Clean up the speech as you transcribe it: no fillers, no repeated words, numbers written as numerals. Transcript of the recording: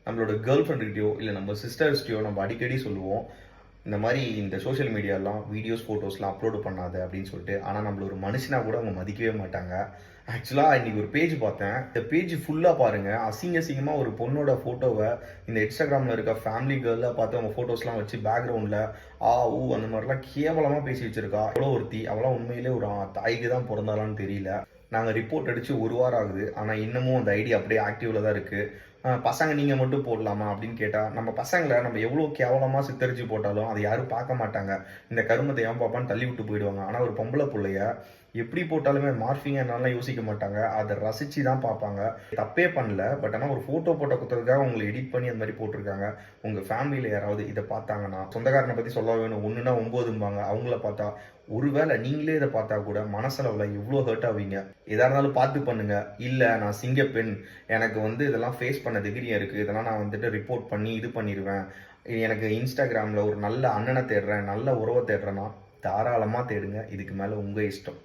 நம்மளோட கேர்ள் ஃப்ரெண்ட்கிட்டயோ இல்லை நம்ம சிஸ்டர்ஸ்கிட்டயோ நம்ம அடிக்கடி சொல்லுவோம், இந்த மாதிரி இந்த சோஷியல் மீடியாலாம் வீடியோஸ் ஃபோட்டோஸ்லாம் அப்லோடு பண்ணாத அப்படின்னு சொல்லிட்டு. ஆனால் நம்மள ஒரு மனுஷனா கூட அவங்க மதிக்கவே மாட்டாங்க. ஆக்சுவலாக இன்னைக்கு ஒரு பேஜ் பார்த்தேன். இந்த பேஜ் ஃபுல்லாக பாருங்க, அசிங்கமாக ஒரு பொண்ணோட ஃபோட்டோவை இந்த இன்ஸ்டாகிராமில் இருக்க ஃபேமிலி கேர்ளாக பார்த்து அவங்க ஃபோட்டோஸ்லாம் வச்சு பேக்ரவுண்டில் அந்த மாதிரிலாம் கேவலமாக பேசி வச்சிருக்கா. அவ்வளோ ஒருத்தி அவளாம் உண்மையிலே ஒரு தாய்க்கு தான் பிறந்தாலான்னு தெரியல. நாங்கள் ரிப்போர்ட் அடித்து ஒரு வாரம் ஆகுது, ஆனால் இன்னமும் அந்த ஐடி அப்படியே ஆக்டிவில் தான் இருக்குது. பசங்க நீங்கள் மட்டும் போடலாமா அப்படின்னு கேட்டால், நம்ம பசங்களை நம்ம எவ்வளோ கேவலமாக சித்தரிச்சு போட்டாலும் அதை யாரும் பார்க்க மாட்டாங்க. இந்த கருமத்தை ஏன் பார்ப்பான்னு தள்ளி விட்டு போயிடுவாங்க. ஆனால் ஒரு பொம்பளை பிள்ளைய எப்படி போட்டாலுமே மார்ஃபிங் என்னலாம் யோசிக்க மாட்டாங்க, அதை ரசித்து தான் பார்ப்பாங்க. தப்பே பண்ணல, பட் ஆனால் ஒரு ஃபோட்டோ போட்ட குத்துறதுக்காக உங்களை எடிட் பண்ணி அந்த மாதிரி போட்டிருக்காங்க. உங்கள் ஃபேமிலியில் யாராவது இதை பார்த்தாங்கன்னா, சொந்தக்காரனை பற்றி சொல்ல வேணும், 1னா 9ம்பாங்க. அவங்கள பார்த்தா ஒருவேளை நீங்களே இதை பார்த்தா கூட மனசளவில் எவ்வளோ ஹர்ட் ஆவீங்க. எதாக இருந்தாலும் பார்த்து பண்ணுங்க. இல்லை நான் சிங்க பெண், எனக்கு இதெல்லாம் ஃபேஸ் பண்ண தைரியம் இருக்குது, இதெல்லாம் நான் ரிப்போர்ட் பண்ணி இது பண்ணிடுவேன், எனக்கு இன்ஸ்டாகிராமில் ஒரு நல்ல அண்ணனை தேடுறேன், நல்ல உறவை தேடுறேன்னா தாராளமாக தேடுங்க. இதுக்கு மேலே உங்கள் இஷ்டம்.